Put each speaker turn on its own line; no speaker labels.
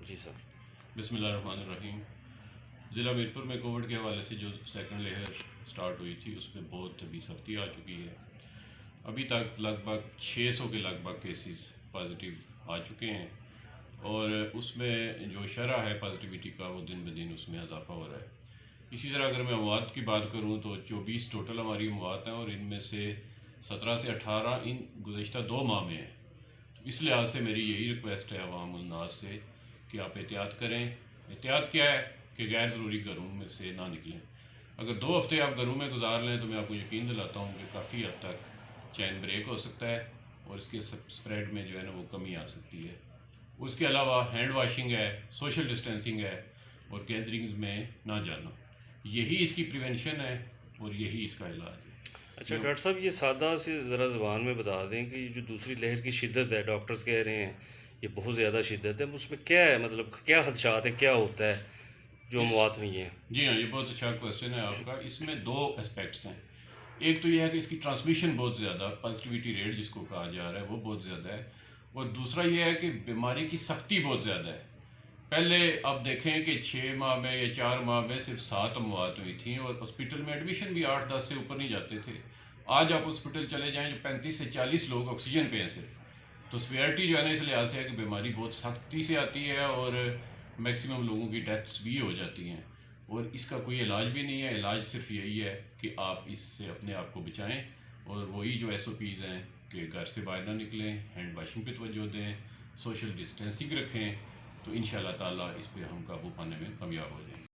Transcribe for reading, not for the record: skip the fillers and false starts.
جی سر.
بسم اللہ الرحمن الرحیم. ضلع میرپور میں کووڈ کے حوالے سے جو سیکنڈ لیئر سٹارٹ ہوئی تھی اس میں بہت ابھی سختی آ چکی ہے. ابھی تک لگ بھگ 600 کے لگ بھگ کیسز پازیٹیو آ چکے ہیں اور اس میں جو شرح ہے پازیٹیوٹی کا وہ دن بدن اس میں اضافہ ہو رہا ہے. اسی طرح اگر میں اموات کی بات کروں تو 24 ٹوٹل ہماری اموات ہیں اور ان میں سے 17 سے 18 ان گزشتہ 2 ماہ میں ہیں. اس لحاظ سے میری یہی ریکویسٹ ہے عوام الناس سے کہ آپ احتیاط کریں. احتیاط کیا ہے کہ غیر ضروری گھروں میں سے نہ نکلیں. اگر 2 ہفتے آپ گھروں میں گزار لیں تو میں آپ کو یقین دلاتا ہوں کہ کافی حد تک چین بریک ہو سکتا ہے اور اس کے سپریڈ میں جو ہے نا وہ کمی آ سکتی ہے. اس کے علاوہ ہینڈ واشنگ ہے, سوشل ڈسٹینسنگ ہے اور گیدرنگز میں نہ جانا, یہی اس کی پریونشن ہے اور یہی اس کا علاج ہے.
اچھا ڈاکٹر صاحب, یہ سادہ سی ذرا زبان میں بتا دیں کہ یہ جو دوسری لہر کی شدت ہے, ڈاکٹرز کہہ رہے ہیں یہ بہت زیادہ شدت ہے, اس میں کیا ہے, مطلب کیا خدشات ہیں, کیا ہوتا ہے جو اموات ہوئی ہیں؟
جی ہاں, یہ بہت اچھا کویشچن ہے آپ کا. اس میں 2 اسپیکٹس ہیں. ایک تو یہ ہے کہ اس کی ٹرانسمیشن بہت زیادہ, پازیٹیوٹی ریٹ جس کو کہا جا رہا ہے وہ بہت زیادہ ہے, اور دوسرا یہ ہے کہ بیماری کی سختی بہت زیادہ ہے. پہلے آپ دیکھیں کہ 6 ماہ میں یا 4 ماہ میں صرف 7 اموات ہوئی تھیں اور ہاسپٹل میں ایڈمیشن بھی 8-10 سے اوپر نہیں جاتے تھے. آج آپ ہاسپٹل چلے جائیں جو 35 سے 40 لوگ آکسیجن پہ ہیں صرف. تو سویئرٹی جو ہے نا اس لحاظ سے ہے کہ بیماری بہت سختی سے آتی ہے اور میکسیمم لوگوں کی ڈیتھس بھی ہو جاتی ہیں اور اس کا کوئی علاج بھی نہیں ہے. علاج صرف یہی ہے کہ آپ اس سے اپنے آپ کو بچائیں اور وہی جو SOPs ہیں کہ گھر سے باہر نہ نکلیں, ہینڈ واشنگ پہ توجہ دیں, سوشل ڈسٹینسنگ رکھیں, تو انشاءاللہ تعالیٰ اس پہ ہم قابو پانے میں کامیاب ہو جائیں گے.